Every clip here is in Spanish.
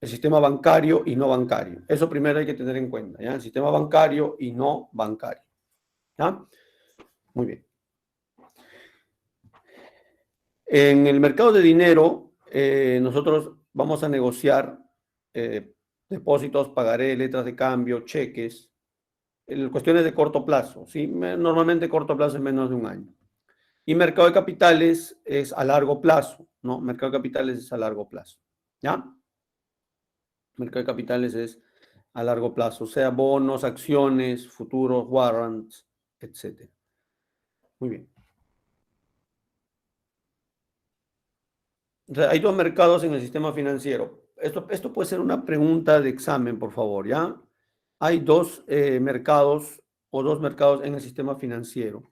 El sistema bancario y no bancario. Eso primero hay que tener en cuenta, ¿ya? El sistema bancario y no bancario, ¿ya? Muy bien. En el mercado de dinero, nosotros vamos a negociar depósitos, pagaré, letras de cambio, cheques, cuestiones de corto plazo, ¿sí? Normalmente corto plazo es menos de un año. Y mercado de capitales es a largo plazo, ¿no? Mercado de capitales es a largo plazo, ¿ya? Mercado de capitales es a largo plazo, o sea, bonos, acciones, futuros, warrants, etc. Muy bien. O sea, hay dos mercados en el sistema financiero. Esto puede ser una pregunta de examen, por favor, ¿ya? Hay dos mercados o dos mercados en el sistema financiero.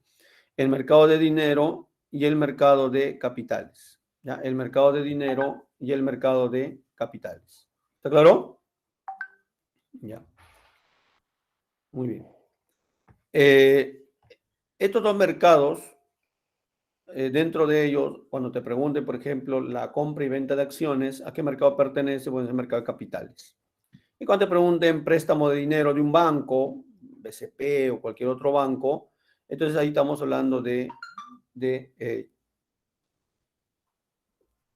El mercado de dinero y el mercado de capitales, ¿ya? El mercado de dinero y el mercado de capitales. ¿Está claro? Ya. Muy bien. Estos dos mercados, dentro de ellos, cuando te pregunten, por ejemplo, la compra y venta de acciones, ¿a qué mercado pertenece? Bueno, es el mercado de capitales. Y cuando te pregunten préstamo de dinero de un banco, BCP o cualquier otro banco, entonces ahí estamos hablando de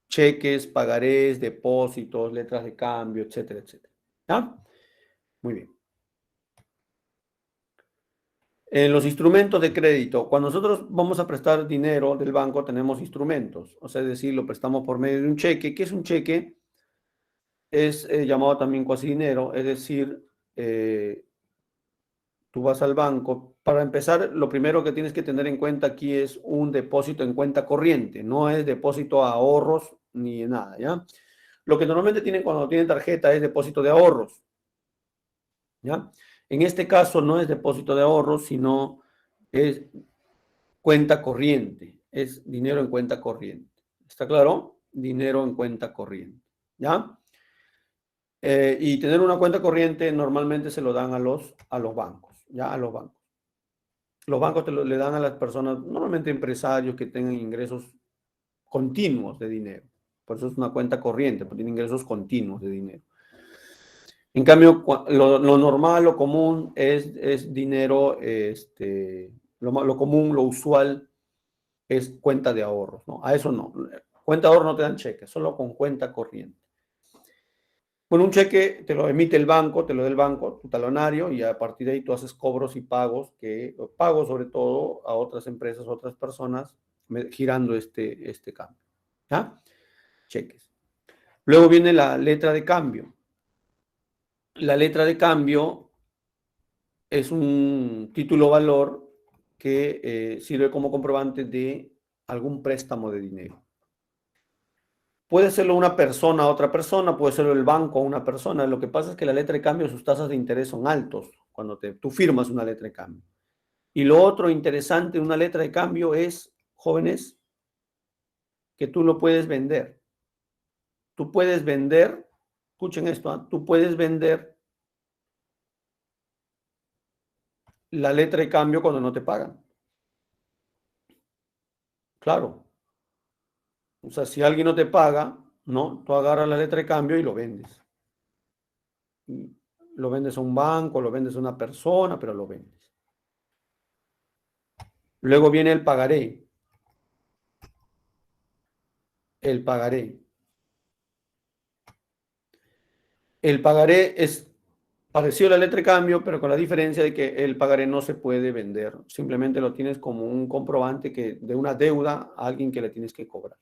cheques, pagarés, depósitos, letras de cambio, etcétera, etcétera. ¿Ya? Muy bien. En los instrumentos de crédito, cuando nosotros vamos a prestar dinero del banco, tenemos instrumentos, o sea, es decir, lo prestamos por medio de un cheque. ¿Qué es un cheque? Es llamado también cuasi dinero, es decir, tú vas al banco. Para empezar, lo primero que tienes que tener en cuenta aquí es un depósito en cuenta corriente, no es depósito a ahorros ni nada, ¿ya? Lo que normalmente tienen cuando tienen tarjeta es depósito de ahorros, ¿ya? En este caso no es depósito de ahorros, sino es cuenta corriente, es dinero en cuenta corriente. ¿Está claro? Dinero en cuenta corriente, ¿ya? Y tener una cuenta corriente normalmente se lo dan a los bancos, ¿ya? A los bancos. Los bancos le dan a las personas, normalmente empresarios que tengan ingresos continuos de dinero. Por eso es una cuenta corriente, porque tiene ingresos continuos de dinero. En cambio, lo normal, lo común es dinero, lo común, lo usual es cuenta de ahorros, ¿no? A eso no. Cuenta de ahorro no te dan cheques, solo con cuenta corriente. Bueno, un cheque te lo emite el banco, te lo da el banco, tu talonario, y a partir de ahí tú haces cobros y pagos, pagos sobre todo a otras empresas, a otras personas, girando este cambio. ¿Ya? Cheques. Luego viene la letra de cambio. La letra de cambio es un título valor que sirve como comprobante de algún préstamo de dinero. Puede serlo una persona a otra persona, puede serlo el banco a una persona. Lo que pasa es que la letra de cambio, sus tasas de interés son altos cuando tú firmas una letra de cambio. Y lo otro interesante de una letra de cambio es, jóvenes, que tú lo puedes vender. Tú puedes vender, escuchen esto, ¿eh? Tú puedes vender la letra de cambio cuando no te pagan. Claro. O sea, si alguien no te paga, ¿no? Tú agarras la letra de cambio y lo vendes. Lo vendes a un banco, lo vendes a una persona, pero lo vendes. Luego viene el pagaré. El pagaré. El pagaré es parecido a la letra de cambio, pero con la diferencia de que el pagaré no se puede vender. Simplemente lo tienes como un comprobante de una deuda a alguien que le tienes que cobrar.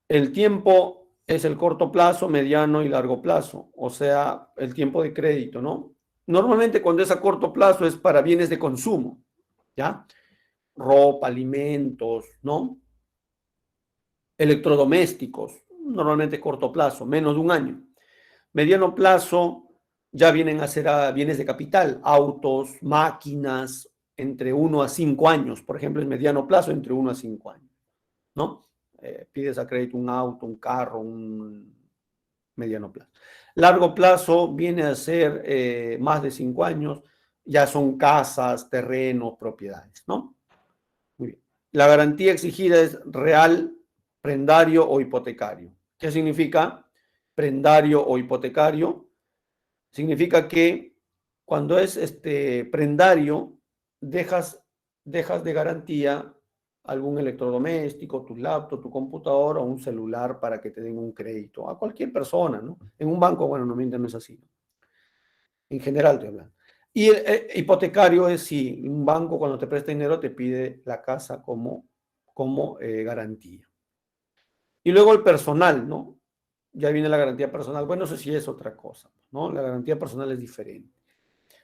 El tiempo es el corto plazo, mediano y largo plazo, o sea, el tiempo de crédito, ¿no? Normalmente cuando es a corto plazo es para bienes de consumo, ¿ya? Ropa, alimentos, ¿no? Electrodomésticos, normalmente corto plazo, menos de un año. Mediano plazo ya vienen a ser bienes de capital, autos, máquinas, entre 1 a 5 años, por ejemplo, es mediano plazo entre 1 a 5 años, ¿no? Pides a crédito un auto, un carro, un mediano plazo. Largo plazo viene a ser más de 5 años, ya son casas, terrenos, propiedades, ¿no? Muy bien. La garantía exigida es real, prendario o hipotecario. ¿Qué significa? prendario o hipotecario, significa que cuando es prendario, dejas de garantía algún electrodoméstico, tu laptop, tu computador o un celular para que te den un crédito a cualquier persona, ¿no? En un banco, bueno, normalmente no es así. En general estoy hablando. Y el hipotecario es si un banco cuando te presta dinero te pide la casa como garantía. Y luego el personal, ¿no? Ya viene la garantía personal. Bueno, eso sí es otra cosa, ¿no? La garantía personal es diferente.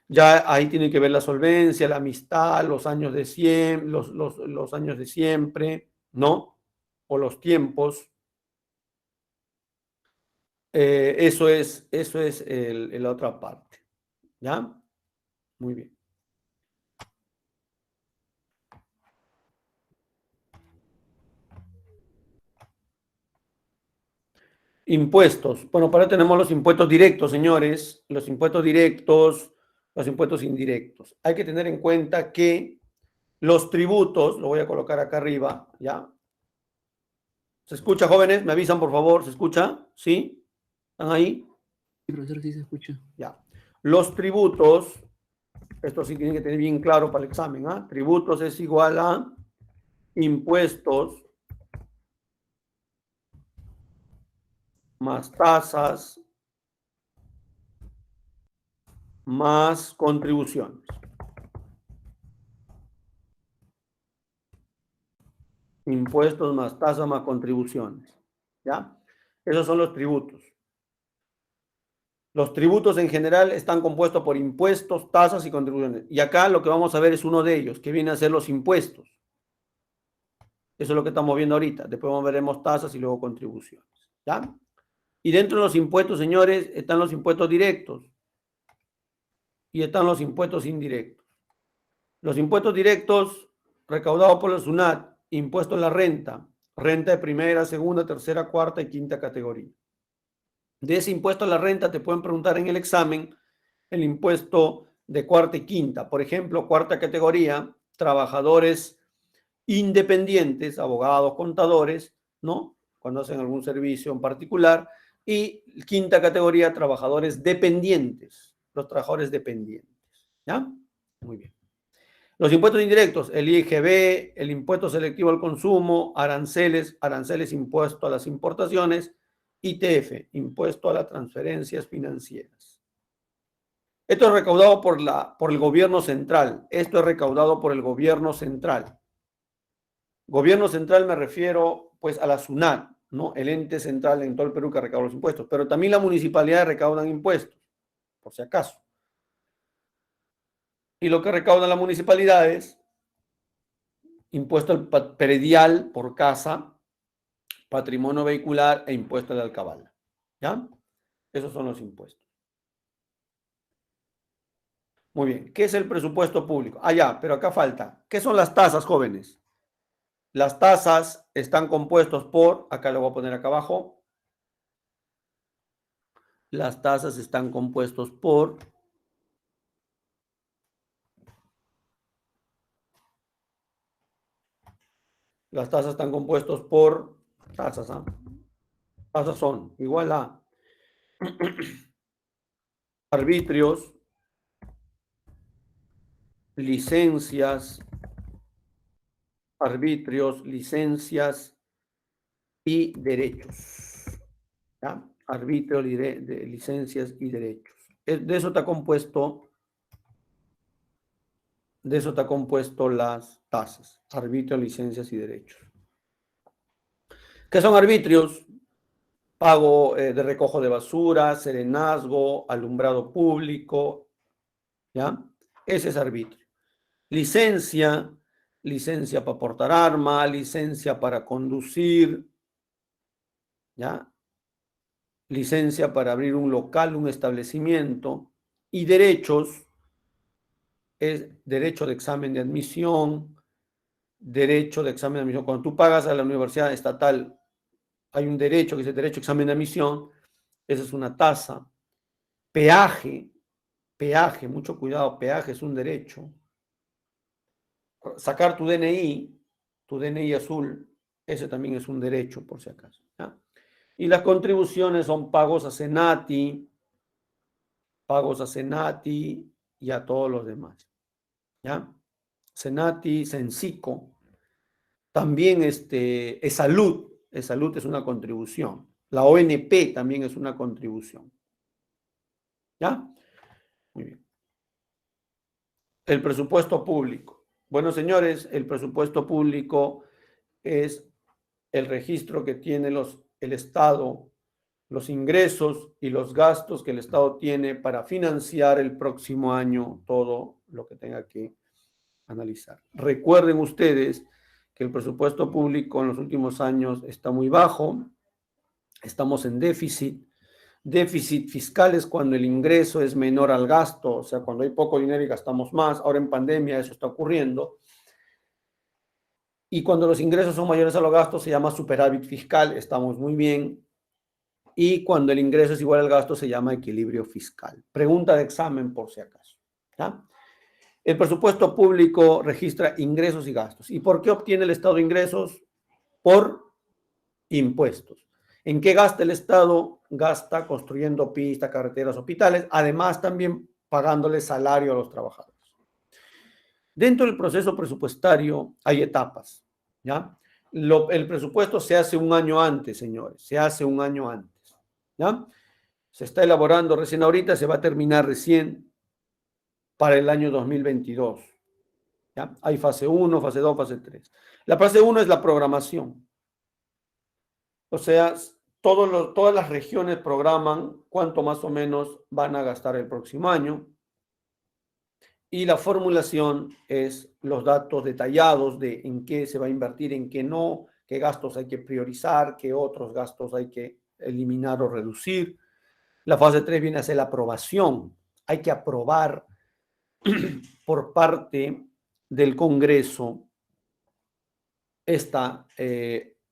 Ya ahí tiene que ver la solvencia, la amistad, los años de siempre, los años de siempre, ¿no? O los tiempos. Eso es la otra parte. ¿Ya? Muy bien. Impuestos. Bueno, para tenemos los impuestos directos, señores, los impuestos directos, los impuestos indirectos. Hay que tener en cuenta que los tributos, lo voy a colocar acá arriba, ¿ya? ¿Se escucha, jóvenes? ¿Me avisan, por favor? ¿Se escucha? ¿Sí? ¿Están ahí? Sí, profesor, sí se escucha. Ya. Los tributos, esto sí tiene que tener bien claro para el examen, ¿ah? Tributos es igual a impuestos más tasas más contribuciones. Impuestos más tasas más contribuciones. ¿Ya? Esos son los tributos. Los tributos en general están compuestos por impuestos, tasas y contribuciones. Y acá lo que vamos a ver es uno de ellos, que viene a ser los impuestos. Eso es lo que estamos viendo ahorita. Después veremos tasas y luego contribuciones. ¿Ya? Y dentro de los impuestos, señores, están los impuestos directos y están los impuestos indirectos. Los impuestos directos recaudados por la SUNAT, impuesto a la renta, renta de primera, segunda, tercera, cuarta y quinta categoría. De ese impuesto a la renta te pueden preguntar en el examen el impuesto de cuarta y quinta. Por ejemplo, cuarta categoría, trabajadores independientes, abogados, contadores, ¿no? Cuando hacen algún servicio en particular. Y quinta categoría, trabajadores dependientes, los trabajadores dependientes. ¿Ya? Muy bien. Los impuestos indirectos, el IGB, el impuesto selectivo al consumo, aranceles impuesto a las importaciones, ITF, impuesto a las transferencias financieras. Esto es recaudado por el gobierno central. Esto es recaudado por el gobierno central. Gobierno central me refiero pues a la SUNAT, ¿no? El ente central en todo el Perú que recauda los impuestos, pero también las municipalidades recaudan impuestos, por si acaso. Y lo que recaudan las municipalidades, impuesto al predial por casa, patrimonio vehicular e impuesto de alcabala. ¿Ya? Esos son los impuestos. Muy bien. ¿Qué es el presupuesto público? Ah, ya, pero acá falta. ¿Qué son las tasas, jóvenes? Las tasas están compuestos por, acá lo voy a poner acá abajo. Las tasas están compuestos por las tasas están compuestos por tasas, ¿ah? Tasas son igual a arbitrios, licencias, licencias y derechos. ¿Ya? Arbitrio, de licencias y derechos. De eso está compuesto, las tasas, arbitrio, licencias y derechos. ¿Qué son arbitrios? Pago de recojo de basura, serenazgo, alumbrado público, ¿ya? Ese es arbitrio. Licencia, licencia para portar arma, licencia para conducir, ¿ya? Licencia para abrir un local, un establecimiento. Y derechos es derecho de examen de admisión, derecho de examen de admisión. Cuando tú pagas a la universidad estatal, hay un derecho que es el derecho de examen de admisión, esa es una tasa. Peaje, mucho cuidado, peaje es un derecho. Sacar tu DNI azul, ese también es un derecho, por si acaso. ¿Ya? Y las contribuciones son pagos a Senati y a todos los demás. ¿Ya? Senati, Sensico, también Salud es una contribución. La ONP también es una contribución. ¿Ya? Muy bien. El presupuesto público. Bueno, señores, el presupuesto público es el registro que tiene el Estado, los ingresos y los gastos que el Estado tiene para financiar el próximo año todo lo que tenga que analizar. Recuerden ustedes que el presupuesto público en los últimos años está muy bajo, estamos en déficit. Déficit fiscal es cuando el ingreso es menor al gasto, o sea, cuando hay poco dinero y gastamos más. Ahora en pandemia eso está ocurriendo. Y cuando los ingresos son mayores a los gastos se llama superávit fiscal, estamos muy bien. Y cuando el ingreso es igual al gasto se llama equilibrio fiscal. Pregunta de examen por si acaso. ¿Ya? El presupuesto público registra ingresos y gastos. ¿Y por qué obtiene el Estado ingresos? Por impuestos. ¿En qué gasta el Estado? Gasta construyendo pistas, carreteras, hospitales, además también pagándole salario a los trabajadores. Dentro del proceso presupuestario hay etapas, ¿ya? El presupuesto se hace un año antes, señores, se hace un año antes, ¿ya? Se está elaborando recién ahorita, se va a terminar recién para el año 2022, ¿ya? Hay fase 1, fase 2, fase 3. La fase 1 es la programación. O sea, todas las regiones programan cuánto más o menos van a gastar el próximo año. Y la formulación es los datos detallados de en qué se va a invertir, en qué no, qué gastos hay que priorizar, qué otros gastos hay que eliminar o reducir. La fase 3 viene a ser la aprobación. Hay que aprobar por parte del Congreso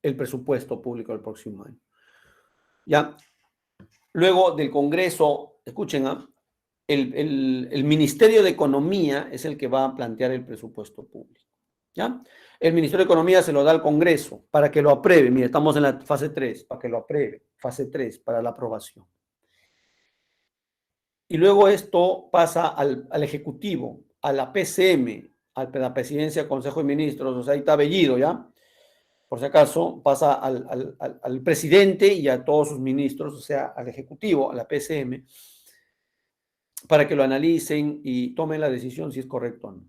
el presupuesto público del próximo año. ¿Ya? Luego del Congreso, escuchen, el Ministerio de Economía es el que va a plantear el presupuesto público. ¿Ya? El Ministerio de Economía se lo da al Congreso para que lo apruebe. Mira, estamos en la fase 3, para que lo apruebe. Fase 3, para la aprobación. Y luego esto pasa al Ejecutivo, a la PCM, a la Presidencia del Consejo de Ministros, o sea, ahí está Bellido, ¿ya? Por si acaso, pasa al presidente y a todos sus ministros, o sea, al Ejecutivo, a la PCM, para que lo analicen y tomen la decisión si es correcto o no.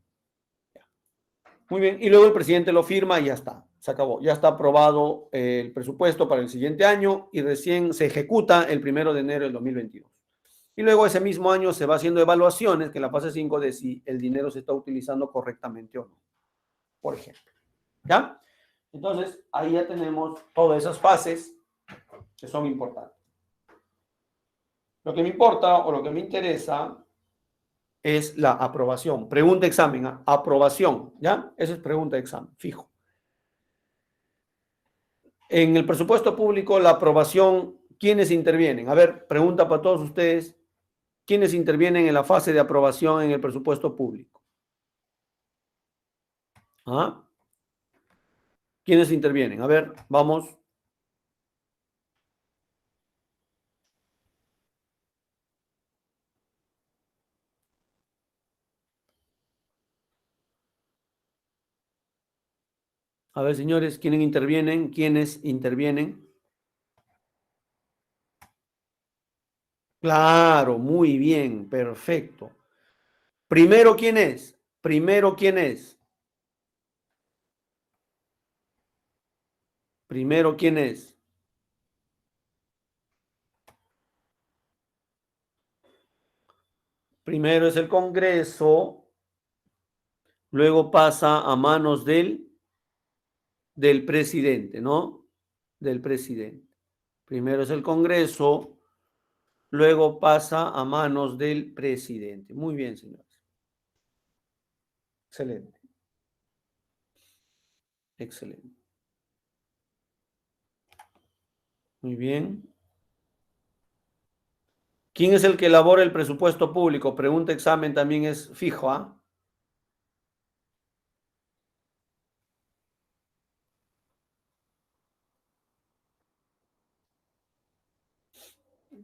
Muy bien, y luego el presidente lo firma y ya está, se acabó. Ya está aprobado el presupuesto para el siguiente año y recién se ejecuta el 1 de enero del 2022. Y luego ese mismo año se va haciendo evaluaciones, que en la fase 5 de si el dinero se está utilizando correctamente o no, por ejemplo. ¿Ya? Entonces, ahí ya tenemos todas esas fases que son importantes. Lo que me importa o lo que me interesa es la aprobación. Pregunta examen, ¿eh? Aprobación, ¿ya? Eso es pregunta de examen, fijo. En el presupuesto público, la aprobación, ¿quiénes intervienen? A ver, pregunta para todos ustedes, ¿quiénes intervienen en la fase de aprobación en el presupuesto público? ¿Ah? ¿Quiénes intervienen? A ver, vamos. A ver, señores, ¿quiénes intervienen? ¿Quiénes intervienen? Claro, muy bien, perfecto. Primero, ¿quién es? Primero, ¿quién es? Primero, ¿quién es? Primero es el Congreso, luego pasa a manos del presidente, ¿no? Del presidente. Primero es el Congreso, luego pasa a manos del presidente. Muy bien, señores. Excelente. Excelente. Muy bien. ¿Quién es el que elabora el presupuesto público? Pregunta examen también es fijo, ¿ah?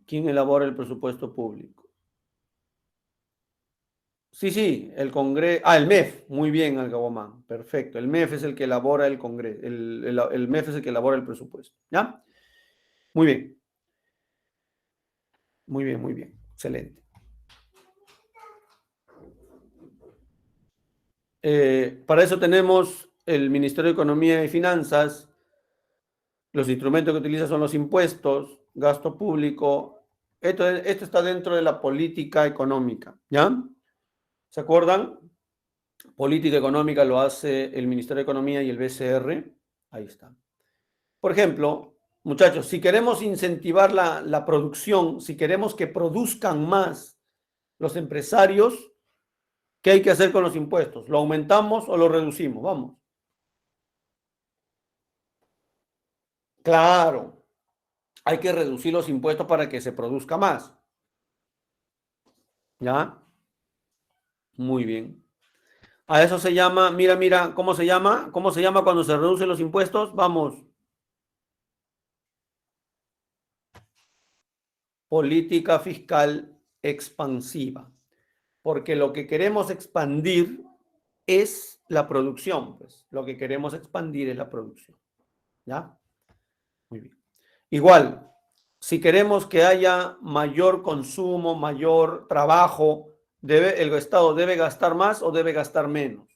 ¿Quién elabora el presupuesto público? Sí, el Congreso. Ah, el MEF. Muy bien, Algabomán. Perfecto. El MEF es el que elabora el Congreso. El MEF es el que elabora el presupuesto. ¿Ya? Muy bien. Muy bien, muy bien. Excelente. Para eso tenemos el Ministerio de Economía y Finanzas. Los instrumentos que utiliza son los impuestos, gasto público. Esto está dentro de la política económica. ¿Ya? ¿Se acuerdan? Política económica lo hace el Ministerio de Economía y el BCR. Ahí está. Por ejemplo, muchachos, si queremos incentivar la producción, si queremos que produzcan más los empresarios, ¿qué hay que hacer con los impuestos? ¿Lo aumentamos o lo reducimos? Vamos. Claro, hay que reducir los impuestos para que se produzca más. ¿Ya? Muy bien. A eso se llama, mira, ¿cómo se llama? ¿Cómo se llama cuando se reducen los impuestos? Vamos. Política fiscal expansiva. Porque lo que queremos expandir es la producción, pues. Lo que queremos expandir es la producción. ¿Ya? Muy bien. Igual, si queremos que haya mayor consumo, mayor trabajo, ¿el Estado debe gastar más o debe gastar menos?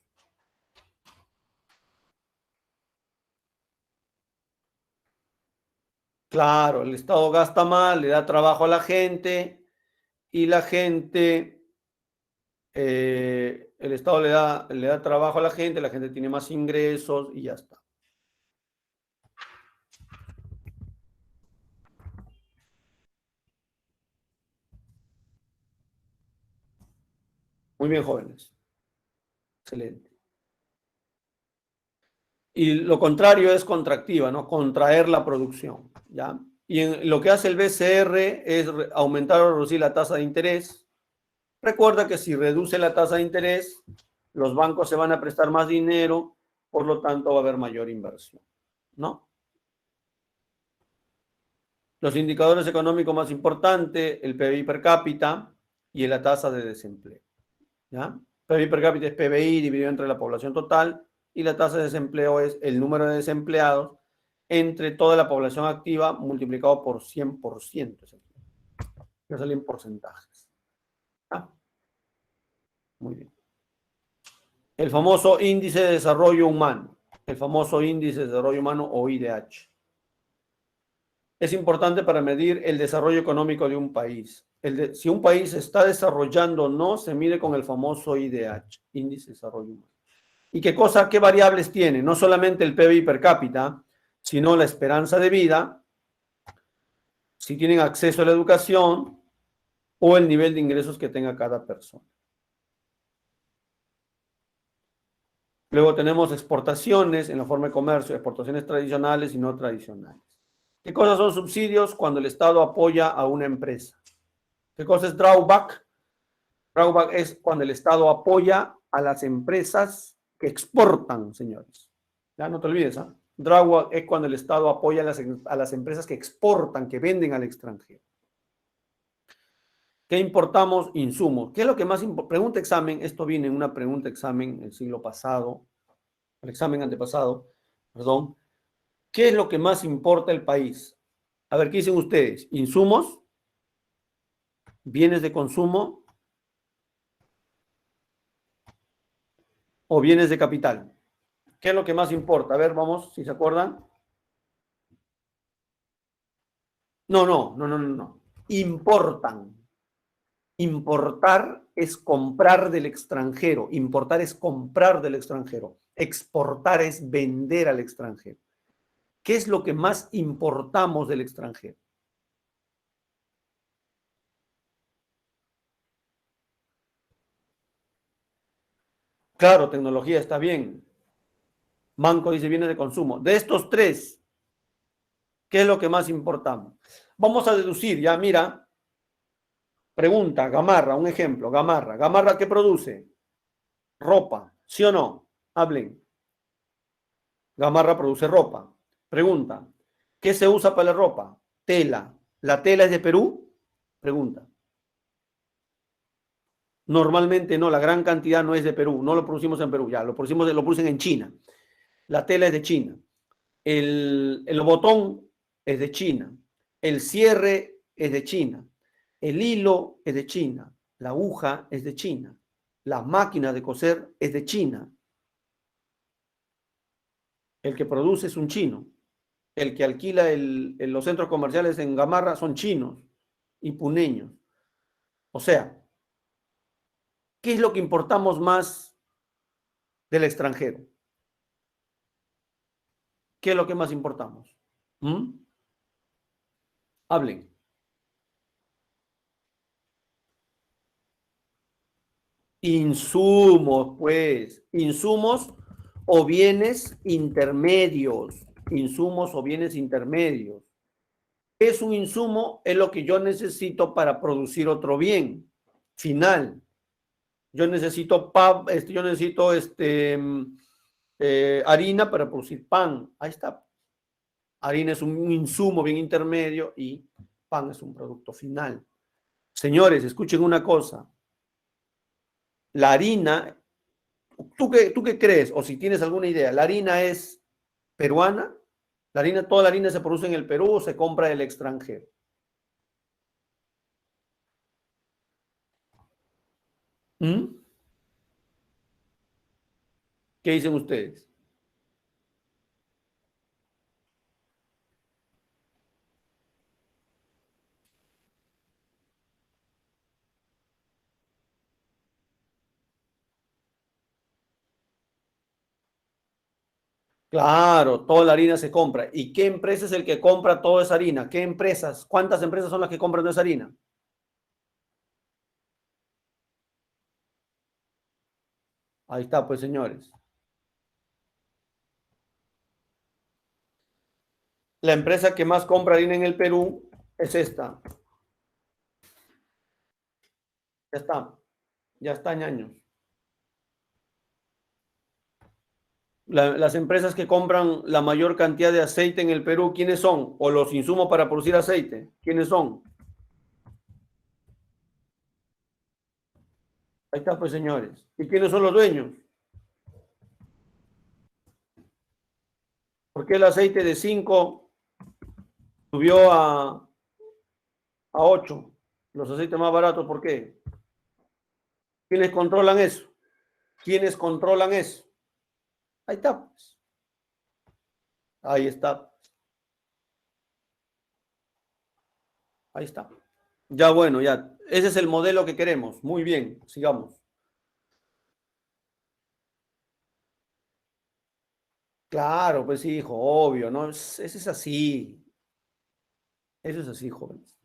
Claro, el Estado gasta más, le da trabajo a la gente y la gente, el Estado le da trabajo a la gente tiene más ingresos y ya está. Muy bien, jóvenes. Excelente. Y lo contrario es contractiva, ¿no? Contraer la producción, ¿ya? Y lo que hace el BCR es aumentar o reducir la tasa de interés. Recuerda que si reduce la tasa de interés, los bancos se van a prestar más dinero, por lo tanto va a haber mayor inversión, ¿no? Los indicadores económicos más importantes, el PBI per cápita y la tasa de desempleo, ¿ya? PBI per cápita es PBI dividido entre la población total y la tasa de desempleo es el número de desempleados entre toda la población activa multiplicado por 100%. Ya salen porcentajes. ¿Ah? Muy bien. El famoso índice de desarrollo humano. El famoso índice de desarrollo humano o IDH. Es importante para medir el desarrollo económico de un país. Si un país está desarrollando o no, se mide con el famoso IDH, índice de desarrollo humano. ¿Y qué variables tiene? No solamente el PBI per cápita, sino la esperanza de vida, si tienen acceso a la educación o el nivel de ingresos que tenga cada persona. Luego tenemos exportaciones en la forma de comercio, exportaciones tradicionales y no tradicionales. ¿Qué cosas son subsidios? Cuando el Estado apoya a una empresa. ¿Qué cosa es drawback? Drawback es cuando el Estado apoya a las empresas que exportan, señores. Ya no te olvides, ¿eh? Drawback es cuando el Estado apoya a las empresas que exportan, que venden al extranjero. ¿Qué importamos? Insumos. ¿Qué es lo que más importa? Pregunta examen. Esto viene en una pregunta examen el siglo pasado, el examen antepasado, perdón. ¿Qué es lo que más importa el país? A ver, ¿qué dicen ustedes? ¿Insumos? ¿Bienes de consumo? ¿O bienes de capital? ¿Qué es lo que más importa? A ver, vamos, si se acuerdan. No. Importan. Importar es comprar del extranjero. Importar es comprar del extranjero. Exportar es vender al extranjero. ¿Qué es lo que más importamos del extranjero? Claro, tecnología está bien. Manco dice bienes de consumo. De estos tres, ¿qué es lo que más importamos? Vamos a deducir, ya mira. Pregunta, Gamarra, un ejemplo, Gamarra. ¿Gamarra qué produce? Ropa, ¿sí o no? Hablen. Gamarra produce ropa. Pregunta, ¿qué se usa para la ropa? Tela. ¿La tela es de Perú? Pregunta. Normalmente no, la gran cantidad no es de Perú, no lo producimos en Perú, ya, lo producen en China. La tela es de China. El botón es de China. El cierre es de China. El hilo es de China. La aguja es de China. La máquina de coser es de China. El que produce es un chino. El que alquila los centros comerciales en Gamarra son chinos y puneños. O sea, ¿qué es lo que importamos más del extranjero? ¿Qué es lo que más importamos? ¿Mm? Hablen. Insumos, pues, insumos o bienes intermedios, insumos o bienes intermedios. ¿Qué es un insumo? Es lo que yo necesito para producir otro bien final. Yo necesito harina para producir pan. Ahí está. Harina es un insumo bien intermedio y pan es un producto final. Señores, escuchen una cosa. La harina, ¿tú qué crees? O si tienes alguna idea, ¿la harina es peruana? Toda la harina se produce en el Perú o se compra del extranjero. ¿Mm? ¿Qué dicen ustedes? Claro, toda la harina se compra. ¿Y qué empresa es el que compra toda esa harina? ¿Qué empresas? ¿Cuántas empresas son las que compran esa harina? Ahí está, pues señores. La empresa que más compra harina en el Perú es esta. Ya está, ñaños. Las empresas que compran la mayor cantidad de aceite en el Perú, ¿quiénes son? O los insumos para producir aceite, ¿quiénes son? Ahí está, pues señores. ¿Y quiénes son los dueños? ¿Por qué el aceite de 5 subió a 8? Los aceites más baratos, ¿por qué? ¿Quiénes controlan eso? ¿Quiénes controlan eso? Ahí está, pues. Ahí está. Ahí está. Ya bueno, ya. Ese es el modelo que queremos. Muy bien, sigamos. Claro, pues sí, hijo, obvio, ¿no? Eso es así. Eso es así, jóvenes.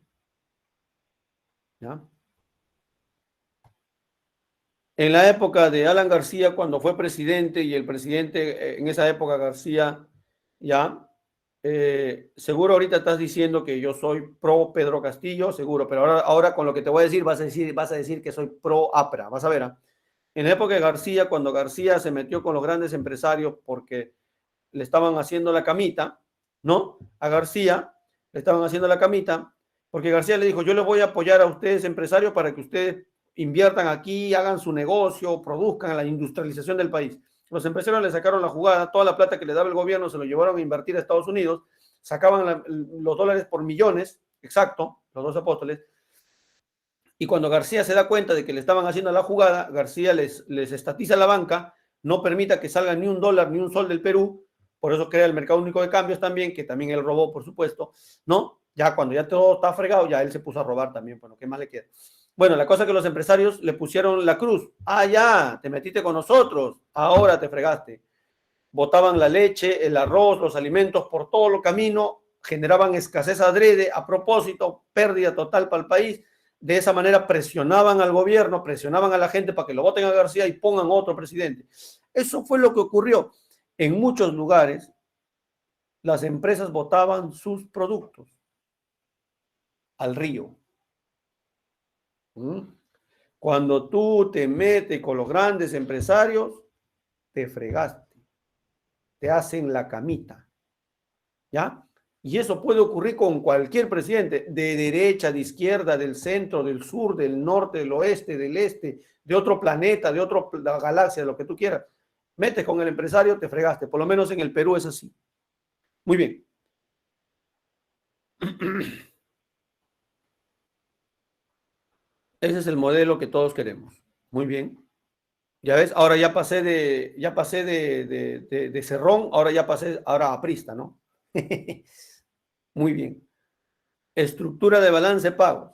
¿Ya? En la época de Alan García, cuando fue presidente, y el presidente en esa época, García, ya, seguro ahorita estás diciendo que yo soy pro Pedro Castillo, seguro, pero ahora con lo que te voy a decir, vas a decir que soy pro APRA, vas a ver, ¿ah? En la época de García, cuando García se metió con los grandes empresarios porque le estaban haciendo la camita, ¿no? A García le estaban haciendo la camita, porque García le dijo, yo les voy a apoyar a ustedes, empresarios, para que ustedes inviertan aquí, hagan su negocio, produzcan la industrialización del país. Los empresarios le sacaron la jugada, toda la plata que le daba el gobierno se lo llevaron a invertir a Estados Unidos, sacaban los dólares por millones, exacto, los dos apóstoles, y cuando García se da cuenta de que le estaban haciendo la jugada, García les estatiza la banca, no permita que salga ni un dólar ni un sol del Perú, por eso crea el mercado único de cambios también, que también él robó, por supuesto, ¿no? Ya cuando ya todo está fregado, ya él se puso a robar también, bueno, ¿qué más le queda? Bueno, la cosa es que los empresarios le pusieron la cruz. Ah, ya, te metiste con nosotros, ahora te fregaste. Botaban la leche, el arroz, los alimentos por todo el camino, generaban escasez adrede, a propósito, pérdida total para el país. De esa manera presionaban al gobierno, presionaban a la gente para que lo voten a García y pongan otro presidente. Eso fue lo que ocurrió. En muchos lugares, las empresas botaban sus productos al río. Cuando tú te metes con los grandes empresarios, te fregaste, te hacen la camita, ¿ya? Y eso puede ocurrir con cualquier presidente, de derecha, de izquierda, del centro, del sur, del norte, del oeste, del este, de otro planeta, de otra galaxia, de lo que tú quieras. Metes con el empresario, te fregaste. Por lo menos en el Perú es así. Muy bien. Ese es el modelo que todos queremos. Muy bien. Ya ves, ahora ya pasé de Cerrón, ahora ya pasé ahora a Prista, ¿no? Muy bien. Estructura de balance de pagos.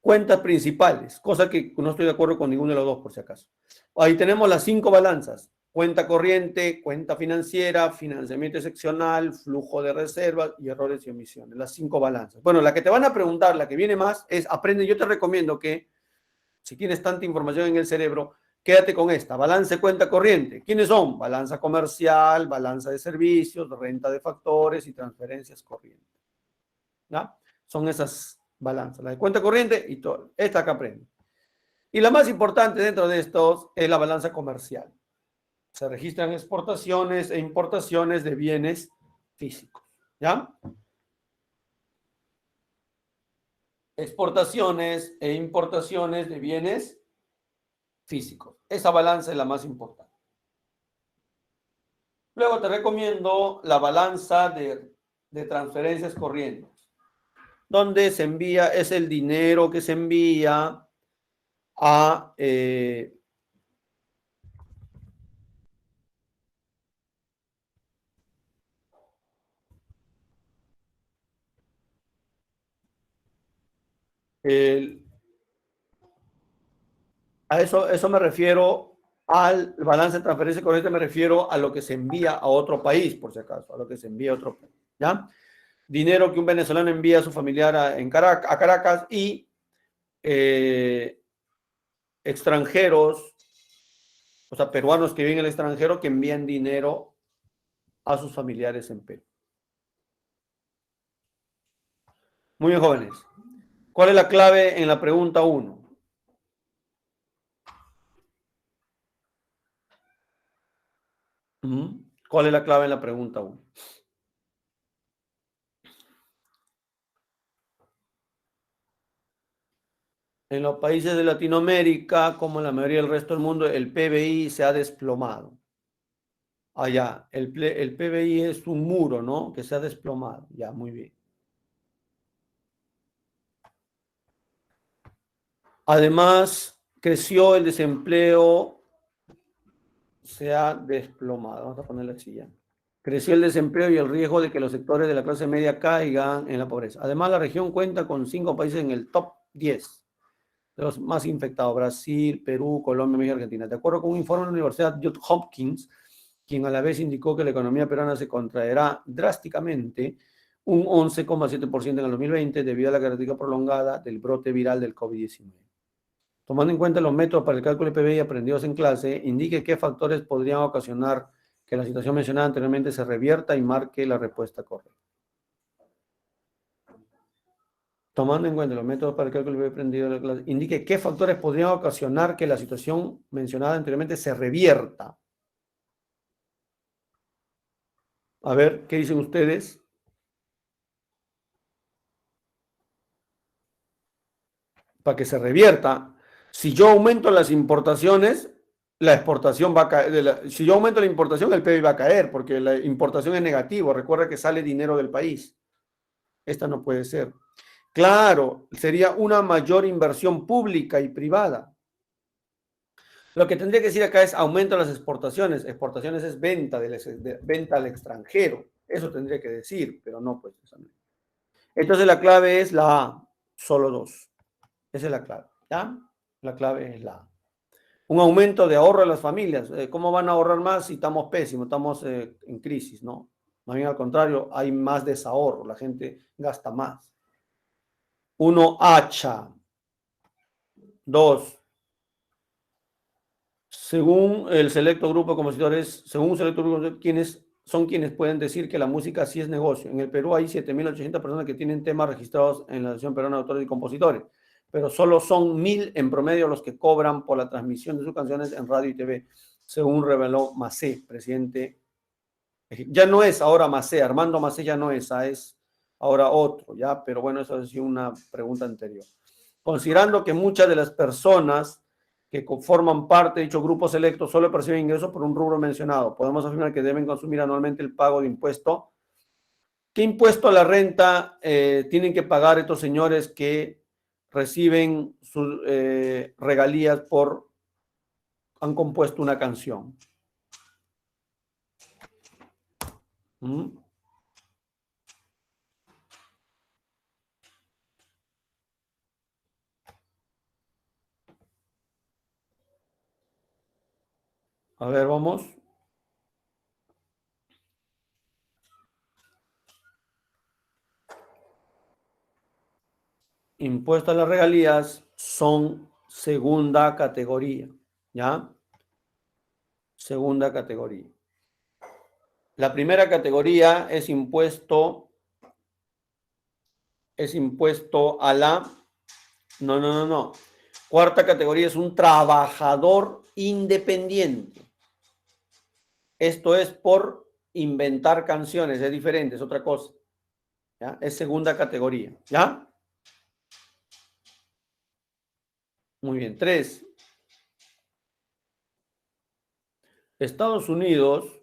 Cuentas principales, cosa que no estoy de acuerdo con ninguno de los dos, por si acaso. Ahí tenemos las 5 balanzas. Cuenta corriente, cuenta financiera, financiamiento excepcional, flujo de reservas y errores y omisiones. Las 5 balanzas. Bueno, la que te van a preguntar, la que viene más, es aprende. Yo te recomiendo que, si tienes tanta información en el cerebro, quédate con esta. Balance cuenta corriente. ¿Quiénes son? Balanza comercial, balanza de servicios, renta de factores y transferencias corrientes. ¿Ya? Son esas balanzas, la de cuenta corriente y todo. Esta que aprende. Y la más importante dentro de estos es la balanza comercial. Se registran exportaciones e importaciones de bienes físicos. ¿Ya? Exportaciones e importaciones de bienes físicos. Esa balanza es la más importante. Luego te recomiendo la balanza de transferencias corrientes, donde se envía, es el dinero que se envía a eso me refiero al balance de transferencia corriente, me refiero a lo que se envía a otro país, por si acaso, a lo que se envía a otro país, ¿ya? Dinero que un venezolano envía a su familiar a Caracas y extranjeros, o sea, peruanos que viven en el extranjero que envían dinero a sus familiares en Perú. Muy bien, jóvenes. ¿Cuál es la clave en la pregunta 1? ¿Cuál es la clave en la pregunta 1? En los países de Latinoamérica, como en la mayoría del resto del mundo, el PBI se ha desplomado. Allá, el PBI es un muro, ¿no? Que se ha desplomado. Ya, muy bien. Además, creció el desempleo, se ha desplomado. Vamos a ponerle así ya. Creció el desempleo y el riesgo de que los sectores de la clase media caigan en la pobreza. Además, la región cuenta con 5 países en el top 10 de los más infectados: Brasil, Perú, Colombia, México y Argentina. De acuerdo con un informe de la Universidad Johns Hopkins, quien a la vez indicó que la economía peruana se contraerá drásticamente un 11,7% en el 2020 debido a la característica prolongada del brote viral del COVID-19. Tomando en cuenta los métodos para el cálculo de PBI aprendidos en clase, indique qué factores podrían ocasionar que la situación mencionada anteriormente se revierta y marque la respuesta correcta. Tomando en cuenta los métodos para el cálculo de PBI aprendidos en la clase, indique qué factores podrían ocasionar que la situación mencionada anteriormente se revierta. A ver, ¿qué dicen ustedes? Para que se revierta. Si yo aumento las importaciones, la exportación va a caer. Si yo aumento la importación, el PIB va a caer, porque la importación es negativo. Recuerda que sale dinero del país. Esta no puede ser. Claro, sería una mayor inversión pública y privada. Lo que tendría que decir acá es aumento de las exportaciones. Exportaciones es venta, venta al extranjero. Eso tendría que decir, pero no, pues. Entonces la clave es la A, solo 2. Esa es la clave, ¿ya? La clave es la A. Un aumento de ahorro de las familias. ¿Cómo van a ahorrar más si estamos pésimos, estamos en crisis, no? Más bien al contrario, hay más desahorro, la gente gasta más. 1, hacha. 2, según el selecto grupo de compositores, quienes pueden decir que la música sí es negocio. En el Perú hay 7.800 personas que tienen temas registrados en la Asociación Peruana de Autores y Compositores, pero solo son 1.000 en promedio los que cobran por la transmisión de sus canciones en radio y TV, según reveló Macé, presidente Ya no es ahora Macé, Armando Macé ya no es, es ahora otro, ¿ya? Pero bueno, eso ha sido una pregunta anterior. Considerando que muchas de las personas que forman parte de dicho grupo selecto solo perciben ingresos por un rubro mencionado, podemos afirmar que deben consumir anualmente el pago de impuesto. ¿Qué impuesto a la renta tienen que pagar estos señores que reciben sus regalías por han compuesto una canción? ¿Mm? A ver, vamos. Impuestos a las regalías son segunda categoría, ¿ya? Segunda categoría. La primera categoría es impuesto a la... No. Cuarta categoría es un trabajador independiente. Esto es por inventar canciones, es diferente, es otra cosa. ¿Ya? Es segunda categoría, ¿ya? Muy bien. 3. Estados Unidos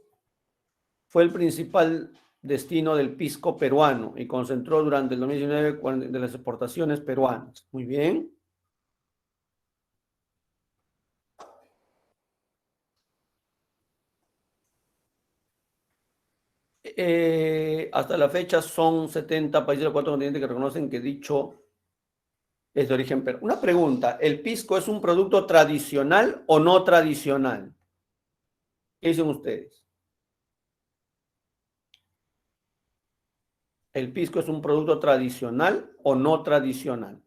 fue el principal destino del pisco peruano y concentró durante el 2019 de las exportaciones peruanas. Muy bien. Hasta la fecha son 70 países de los 4 continentes que reconocen que dicho es de origen peruano. Una pregunta, ¿el pisco es un producto tradicional o no tradicional? ¿Qué dicen ustedes? ¿El pisco es un producto tradicional o no tradicional?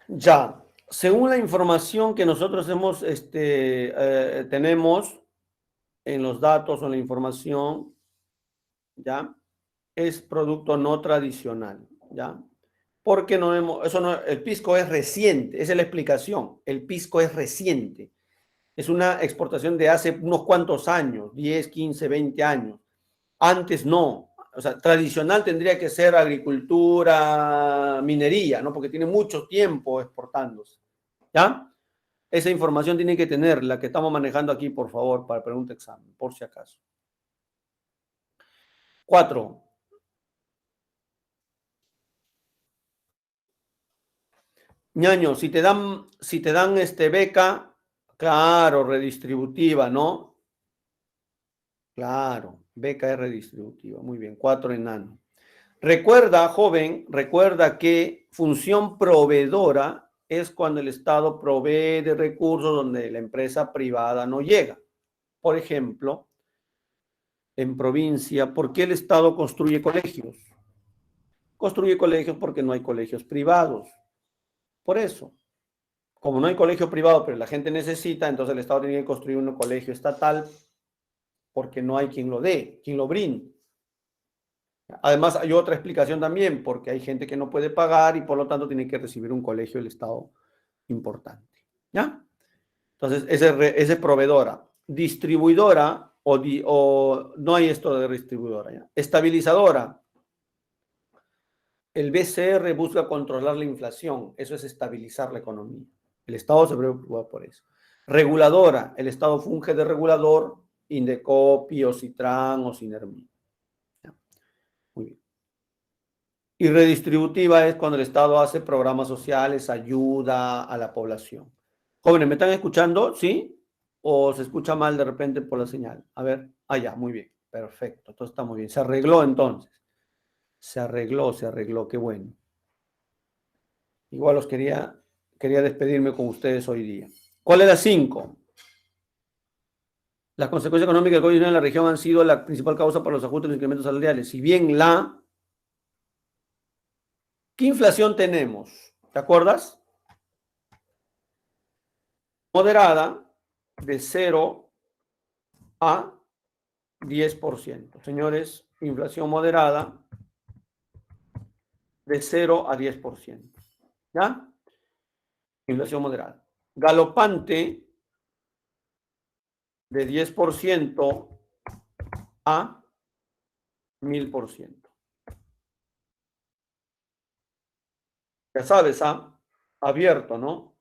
Ya, según la información que nosotros tenemos en los datos o en la información, ya, es producto no tradicional, ya. Porque no hemos, eso no, el pisco es reciente, esa es la explicación. El pisco es reciente. Es una exportación de hace unos cuantos años, 10, 15, 20 años. Antes no. O sea, tradicional tendría que ser agricultura, minería, ¿no? Porque tiene mucho tiempo exportándose. ¿Ya? Esa información tiene que tener la que estamos manejando aquí, por favor, para pregunta examen, por si acaso. 4. Ñaño, si te dan beca, claro, redistributiva, ¿no? Claro, beca es redistributiva. Muy bien, 4 enano. Recuerda, joven, recuerda que función proveedora es cuando el Estado provee de recursos donde la empresa privada no llega. Por ejemplo, en provincia, ¿por qué el Estado construye colegios? Construye colegios porque no hay colegios privados. Por eso, como no hay colegio privado, pero la gente necesita, entonces el Estado tiene que construir un colegio estatal porque no hay quien lo dé, quien lo brinde. Además, hay otra explicación también, porque hay gente que no puede pagar y por lo tanto tiene que recibir un colegio del Estado importante. ¿Ya? Entonces, ese es proveedora. Distribuidora o no hay esto de distribuidora. ¿Ya? Estabilizadora. El BCR busca controlar la inflación. Eso es estabilizar la economía. El Estado se preocupa por eso. Reguladora. El Estado funge de regulador, Indecopi, o Citran o Sinermi. Muy bien. Y redistributiva es cuando el Estado hace programas sociales, ayuda a la población. Jóvenes, ¿me están escuchando? ¿Sí? ¿O se escucha mal de repente por la señal? A ver, ya, muy bien, perfecto, todo está muy bien. Se arregló entonces. Se arregló, qué bueno. Igual quería despedirme con ustedes hoy día. ¿Cuál es la 5? Las consecuencias económicas del COVID en la región han sido la principal causa para los ajustes y los incrementos salariales. Si bien ¿qué inflación tenemos? ¿Te acuerdas? moderada de 0 a 10%. Señores, inflación moderada de 0 a 10%. ¿Ya? Inflación moderada. Galopante de 10% a 1000%. Ya sabes, abierto, ¿no?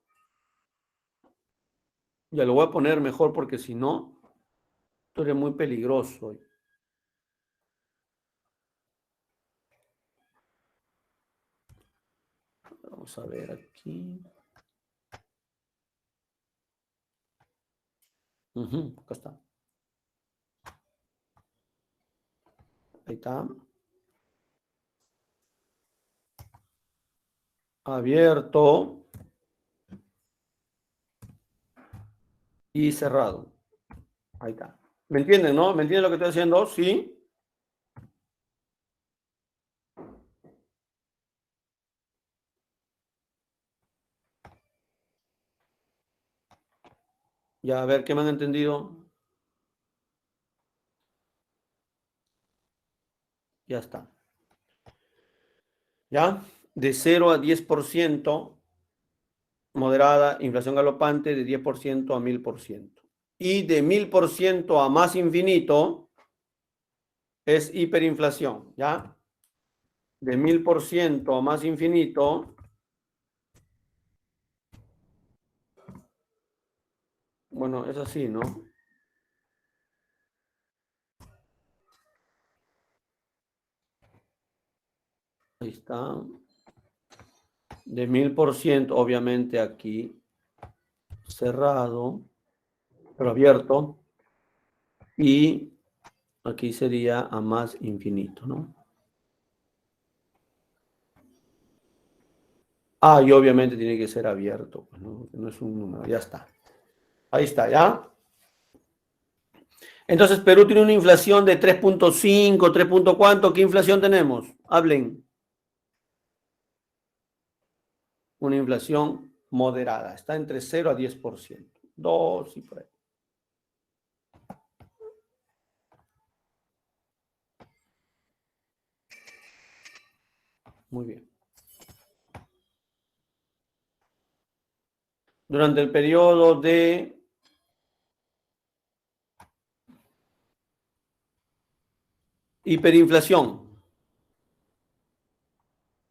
Ya lo voy a poner mejor porque si no, esto es muy peligroso. Vamos a ver aquí. Acá está. Ahí está. Abierto y cerrado. Ahí está. ¿Me entienden, no? ¿Me entienden lo que estoy haciendo? Sí. Ya, a ver, ¿qué me han entendido? Ya está. ¿Ya? De 0 a 10%, moderada, inflación galopante de 10% a 1000%. Y de 1000% a más infinito es hiperinflación, ¿ya? De 1000% a más infinito, bueno, es así, ¿no? Ahí está. De 1000%, obviamente aquí cerrado, pero abierto. Y aquí sería a más infinito, ¿no? Y obviamente tiene que ser abierto, pues, ¿no? No es un número, ya está. Ahí está, ¿ya? Entonces, Perú tiene una inflación de 3.5, 3. ¿Cuánto? ¿Qué inflación tenemos? Hablen. Una inflación moderada, está entre 0 a 10%. 2 y por ahí. Muy bien. Durante el periodo de hiperinflación.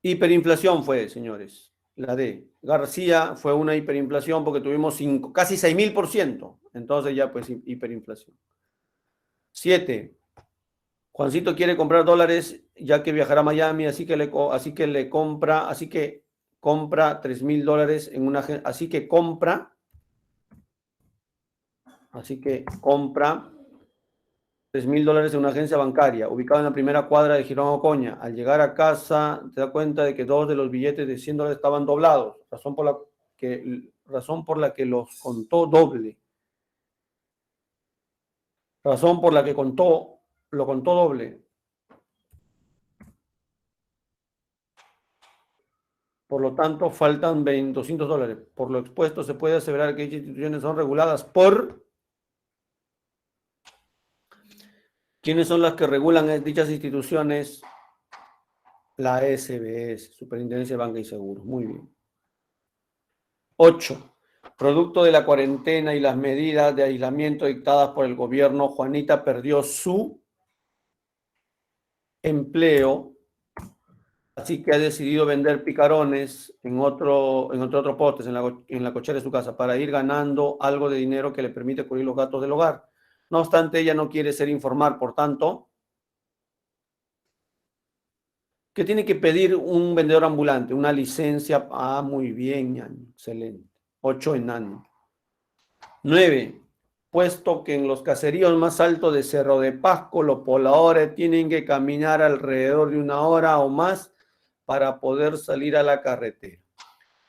Hiperinflación fue, señores, la de García fue una hiperinflación porque tuvimos casi 6000%. Entonces ya pues hiperinflación. 7. Juancito quiere comprar dólares ya que viajará a Miami, así que compra $3000 en una, así que compra $3000 en una agencia bancaria ubicada en la primera cuadra de Girón Ocoña. Al llegar a casa, te das cuenta de que 2 de los billetes de $100 estaban doblados, razón por la que los contó doble. Razón por la que lo contó doble. Por lo tanto, faltan $200. Por lo expuesto, se puede aseverar que dichas instituciones son reguladas por... ¿Quiénes son las que regulan dichas instituciones? La SBS, Superintendencia de Banca y Seguros. Muy bien. 8. Producto de la cuarentena y las medidas de aislamiento dictadas por el gobierno, Juanita perdió su empleo, así que ha decidido vender picarones en otro postes, en la cochera de su casa, para ir ganando algo de dinero que le permite cubrir los gastos del hogar. No obstante, ella no quiere ser informal, por tanto, ¿qué tiene que pedir un vendedor ambulante? Una licencia. Muy bien, ñaño. Excelente. 8 en año. 9. Puesto que en los caseríos más altos de Cerro de Pasco, los pobladores tienen que caminar alrededor de 1 hora o más para poder salir a la carretera.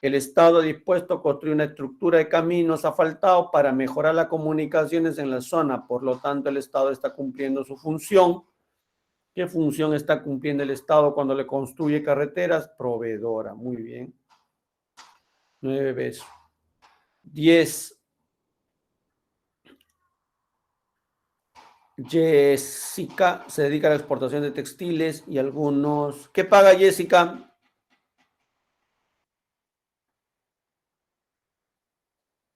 El Estado ha dispuesto a construir una estructura de caminos asfaltados para mejorar las comunicaciones en la zona. Por lo tanto, el Estado está cumpliendo su función. ¿Qué función está cumpliendo el Estado cuando le construye carreteras? Proveedora. Muy bien. 9 veces. 10. Jessica se dedica a la exportación de textiles y algunos... ¿Qué paga Jessica?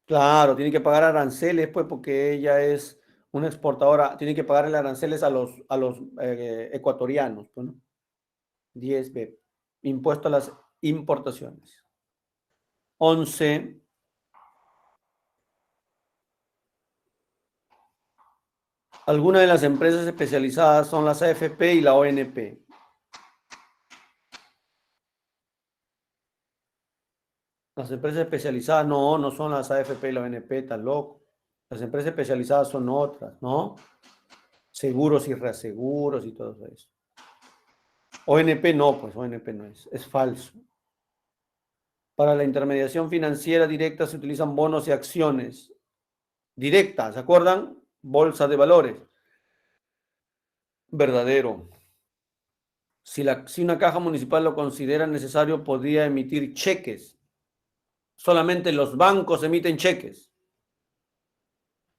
Claro, tiene que pagar aranceles, pues, porque ella es una exportadora. Tiene que pagarle aranceles a los ecuatorianos, pues, ¿no? 10B. Impuesto a las importaciones. 11. Algunas de las empresas especializadas son las AFP y la ONP. Las empresas especializadas no son las AFP y la ONP, tan loco. Las empresas especializadas son otras, ¿no? Seguros y reaseguros y todo eso. ONP no, pues ONP no es falso. Para la intermediación financiera directa se utilizan bonos y acciones. Directa, ¿se acuerdan? Bolsa de valores. Verdadero. Si una caja municipal lo considera necesario, podría emitir cheques. Solamente los bancos emiten cheques.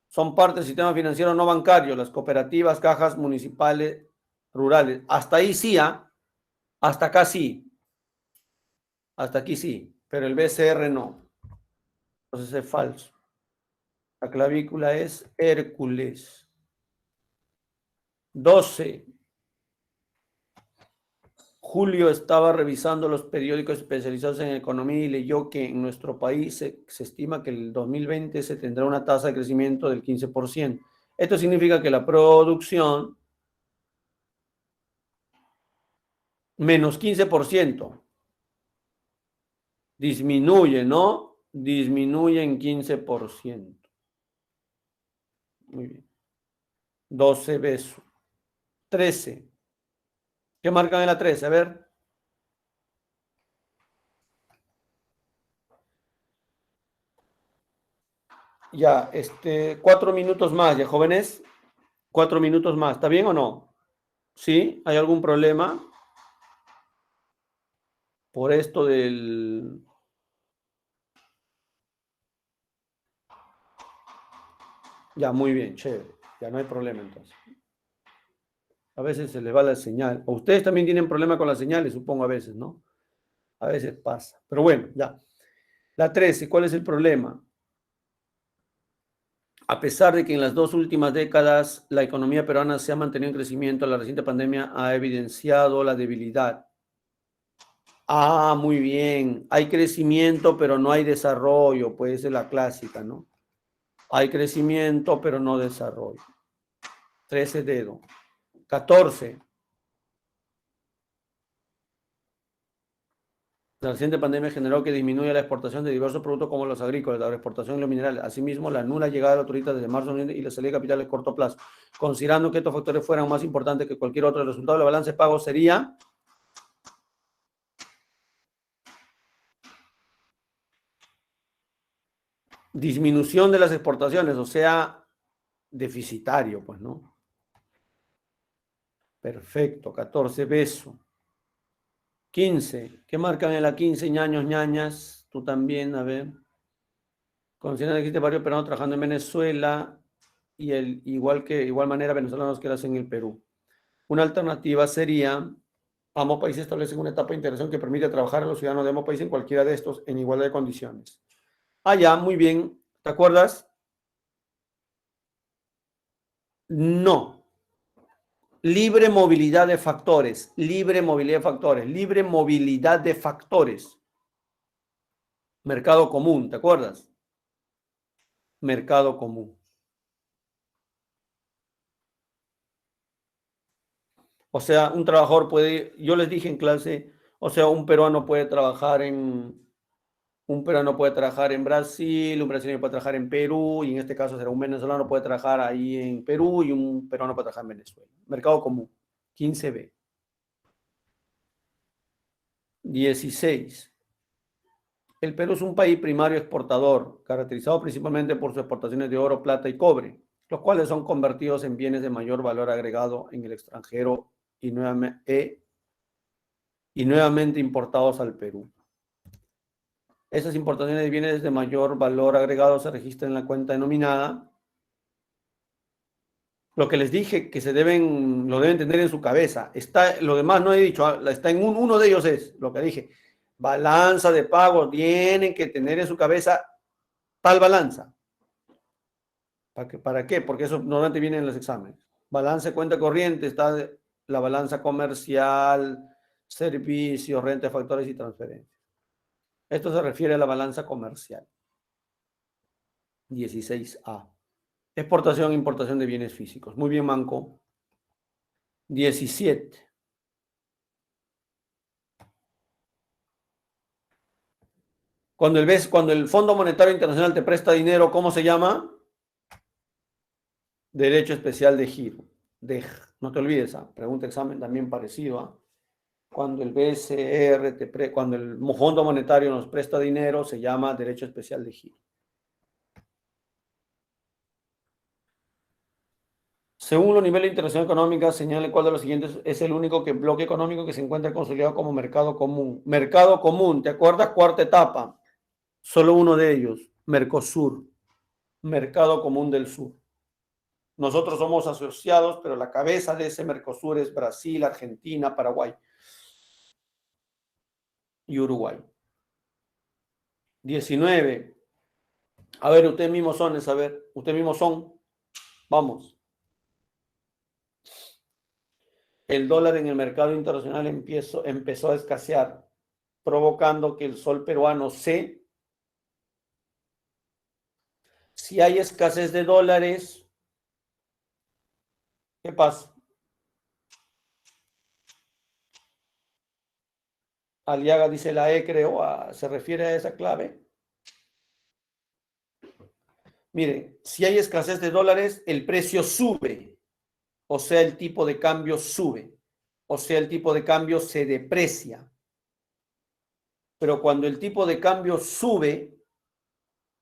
Son parte del sistema financiero no bancario, las cooperativas, cajas municipales, rurales. Hasta ahí sí, ¿ah? Hasta acá sí. Hasta aquí sí. Pero el BCR no. Entonces es falso. La clavícula es Hércules. 12. Julio estaba revisando los periódicos especializados en economía y leyó que en nuestro país se estima que el 2020 se tendrá una tasa de crecimiento del 15%. Esto significa que la producción menos 15%. Disminuye, ¿no? Disminuye en 15%. Muy bien. 12 besos. 13. ¿Qué marcan en la 13? A ver. Ya, 4 minutos más, ya jóvenes. 4 minutos más. ¿Está bien o no? ¿Sí? ¿Hay algún problema por esto del... Ya, muy bien, chévere. Ya no hay problema entonces. A veces se les va la señal. O ustedes también tienen problema con las señales, supongo a veces, ¿no? A veces pasa. Pero bueno, ya. La 13, ¿cuál es el problema? A pesar de que en las 2 últimas décadas la economía peruana se ha mantenido en crecimiento, la reciente pandemia ha evidenciado la debilidad. Ah, muy bien. Hay crecimiento, pero no hay desarrollo. Puede ser la clásica, ¿no? Hay crecimiento, pero no desarrollo. 13 dedo. 14. La reciente pandemia generó que disminuya la exportación de diversos productos como los agrícolas, la exportación de los minerales. Asimismo, la nula llegada de los turistas desde marzo y la salida de capitales a corto plazo. Considerando que estos factores fueran más importantes que cualquier otro, el resultado de la balanza de pagos sería disminución de las exportaciones, o sea, deficitario, pues, ¿no? Perfecto, 14 beso. 15, ¿qué marcan en la 15, ñaños, ñañas? Tú también, a ver. Considerando que existe varios peruanos trabajando en Venezuela y igual manera venezolanos que lo hacen en el Perú. Una alternativa sería, ambos países establecen una etapa de integración que permite trabajar a los ciudadanos de ambos países en cualquiera de estos en igualdad de condiciones. Ah, ya, muy bien. ¿Te acuerdas? No. Libre movilidad de factores, libre movilidad de factores, libre movilidad de factores. Mercado común, ¿te acuerdas? Mercado común. O sea, un trabajador puede, yo les dije en clase, o sea, un peruano puede trabajar en Brasil, un brasileño puede trabajar en Perú, y en este caso será un venezolano puede trabajar ahí en Perú y un peruano puede trabajar en Venezuela. Mercado común, 15B. 16. El Perú es un país primario exportador, caracterizado principalmente por sus exportaciones de oro, plata y cobre, los cuales son convertidos en bienes de mayor valor agregado en el extranjero y nuevamente importados al Perú. Esas importaciones de bienes de mayor valor agregado se registran en la cuenta denominada Lo que les dije que lo deben tener en su cabeza. Lo demás no he dicho, está en uno de ellos es lo que dije. Balanza de pago, tienen que tener en su cabeza tal balanza. ¿Para qué? Porque eso normalmente viene en los exámenes. Balance, cuenta corriente, está la balanza comercial, servicios, renta, factores y transferencias. Esto se refiere a la balanza comercial. 16A. Exportación e importación de bienes físicos. Muy bien, Manco. 17. Cuando el Fondo Monetario Internacional te presta dinero, ¿cómo se llama? Derecho especial de giro. No te olvides, pregunta examen también parecido. Cuando el BCR, cuando el Fondo Monetario nos presta dinero, se llama derecho especial de giro. Según los niveles de integración económica, señale cuál de los siguientes es el único bloque económico que se encuentra consolidado como mercado común. Mercado común, ¿te acuerdas? Cuarta etapa. Solo uno de ellos, Mercosur, Mercado Común del Sur. Nosotros somos asociados, pero la cabeza de ese Mercosur es Brasil, Argentina, Paraguay y Uruguay. 19. A ver, ustedes mismos son, ustedes mismos son. Vamos. El dólar en el mercado internacional empezó a escasear, provocando que el sol peruano si hay escasez de dólares, ¿qué pasa? Aliaga dice la E, creo, se refiere a esa clave. Miren, si hay escasez de dólares, el precio sube, o sea, el tipo de cambio sube, o sea, el tipo de cambio se deprecia. Pero cuando el tipo de cambio sube,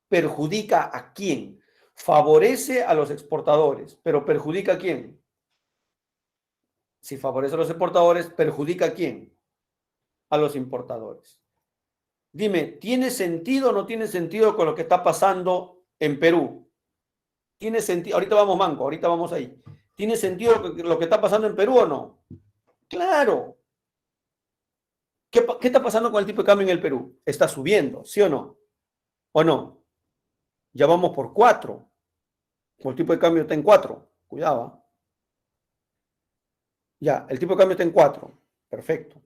¿perjudica a quién? Favorece a los exportadores, pero ¿perjudica a quién? Si favorece a los exportadores, ¿perjudica a quién? A los importadores. Dime, ¿tiene sentido o no tiene sentido con lo que está pasando en Perú? ¿Tiene sentido? Ahorita vamos, Manco, ahorita vamos ahí. ¿Tiene sentido lo que está pasando en Perú o no? Claro. ¿Qué está pasando con el tipo de cambio en el Perú? Está subiendo, ¿sí o no? ¿O no? Ya vamos por 4. El tipo de cambio está en 4. Cuidado. Ya, el tipo de cambio está en 4. Perfecto.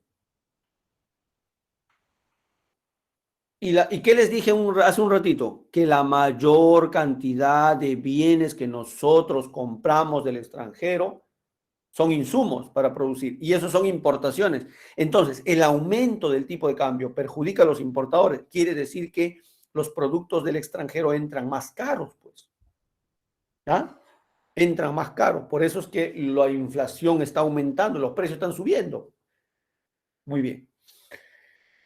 ¿Y qué les dije hace un ratito? Que la mayor cantidad de bienes que nosotros compramos del extranjero son insumos para producir y esos son importaciones. Entonces, el aumento del tipo de cambio perjudica a los importadores. Quiere decir que los productos del extranjero entran más caros, pues. ¿Ya? Entran más caros. Por eso es que la inflación está aumentando, los precios están subiendo. Muy bien.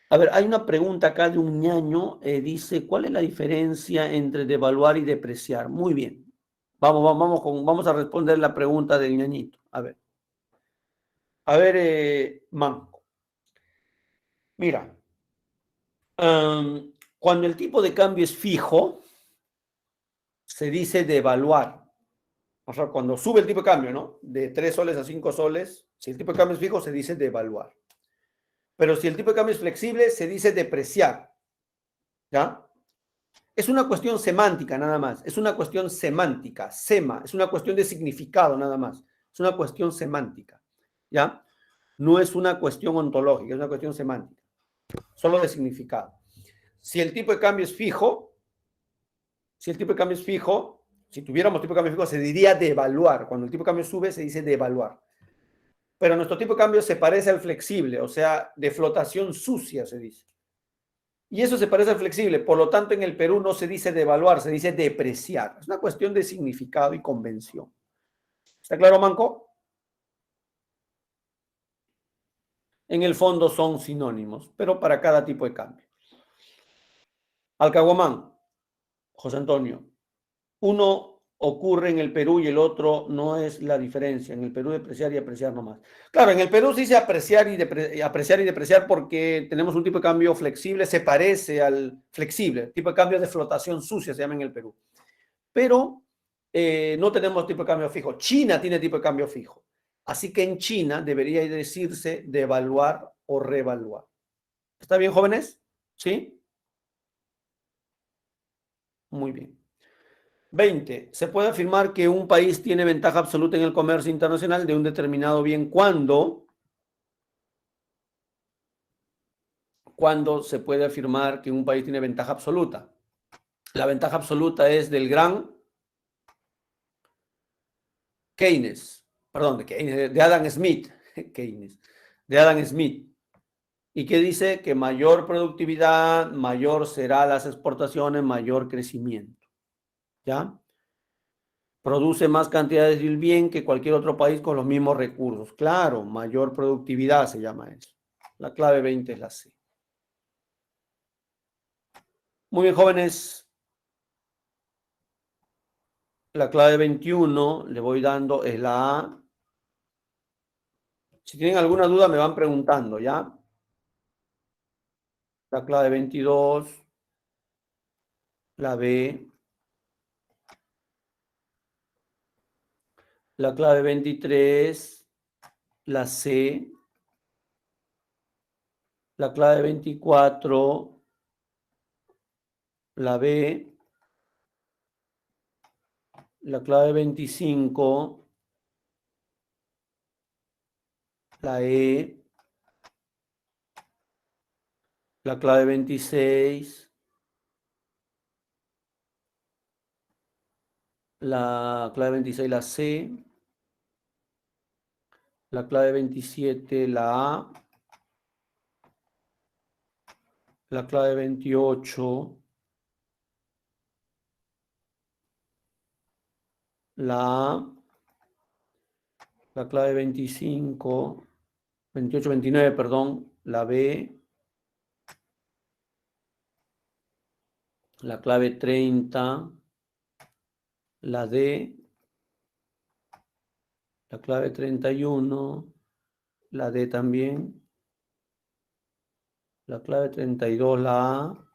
A ver, hay una pregunta acá de un ñaño, dice, ¿cuál es la diferencia entre devaluar y depreciar? Muy bien. Vamos a responder la pregunta del ñañito. A ver, Manco. Mira, cuando el tipo de cambio es fijo, se dice devaluar. O sea, cuando sube el tipo de cambio, ¿no? De 3 soles a 5 soles, si el tipo de cambio es fijo, se dice devaluar. Pero si el tipo de cambio es flexible, se dice depreciar. ¿Ya? Es una cuestión semántica nada más. Es una cuestión semántica. Es una cuestión de significado nada más. Es una cuestión semántica. ¿Ya? No es una cuestión ontológica, es una cuestión semántica. Solo de significado. Si el tipo de cambio es fijo, si tuviéramos tipo de cambio fijo, se diría devaluar. Cuando el tipo de cambio sube, se dice devaluar. Pero nuestro tipo de cambio se parece al flexible, o sea, de flotación sucia se dice. Y eso se parece al flexible, por lo tanto en el Perú no se dice devaluar, se dice depreciar. Es una cuestión de significado y convención. ¿Está claro, Manco? En el fondo son sinónimos, pero para cada tipo de cambio. Alcahuamán, José Antonio, uno ocurre en el Perú y el otro no es la diferencia. En el Perú depreciar y apreciar nomás. Claro, en el Perú se dice apreciar y depreciar porque tenemos un tipo de cambio flexible, se parece al flexible, tipo de cambio de flotación sucia se llama en el Perú. Pero no tenemos tipo de cambio fijo. China tiene tipo de cambio fijo. Así que en China debería decirse devaluar o revaluar. ¿Está bien, jóvenes? ¿Sí? Muy bien. 20. Se puede afirmar que un país tiene ventaja absoluta en el comercio internacional de un determinado bien cuando se puede afirmar que un país tiene ventaja absoluta. La ventaja absoluta es del gran Keynes, perdón, de Adam Smith, Keynes, de Adam Smith. ¿Y qué dice? Que mayor productividad, mayor será las exportaciones, mayor crecimiento. ¿Ya? Produce más cantidades del bien que cualquier otro país con los mismos recursos. Claro, mayor productividad se llama eso. La clave 20 es la C. Muy bien, jóvenes. La clave 21 le voy dando es la A. Si tienen alguna duda me van preguntando, ¿ya? La clave 22, la B, la clave 23, la C, la clave 24, la B, la clave 25, la E, la clave 26, la clave 26, la C, la clave 27, la A, la clave 28, la A, la clave 25, 28, 29, perdón, la B, la clave 30, la D, la clave 31, la D también, la clave 32, la A,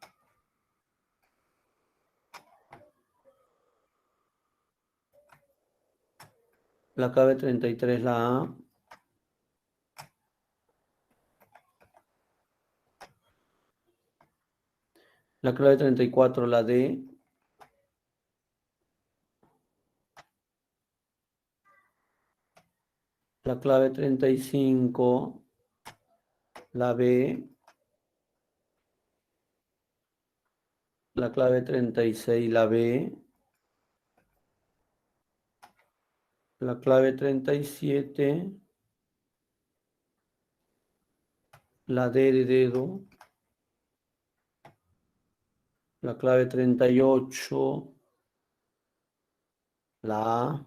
la clave 33, la A, la clave 34, la D, la clave 35, la B, la clave 36, la B, la clave 37, la D de dedo, la clave 38, la A,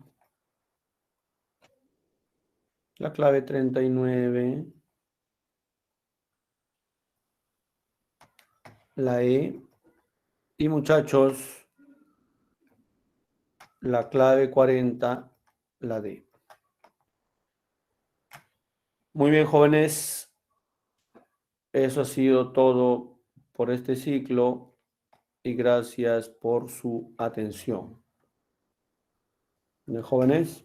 la clave 39, la E, y muchachos, la clave 40, la D. Muy bien, jóvenes, eso ha sido todo por este ciclo y gracias por su atención. Bien, jóvenes,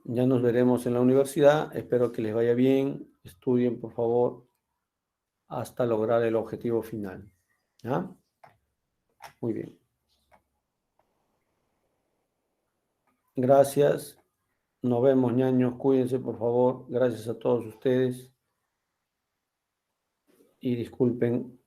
ya nos veremos en la universidad. Espero que les vaya bien. Estudien, por favor, hasta lograr el objetivo final. ¿Ya? Muy bien. Gracias. Nos vemos, ñaños. Cuídense, por favor. Gracias a todos ustedes. Y disculpen.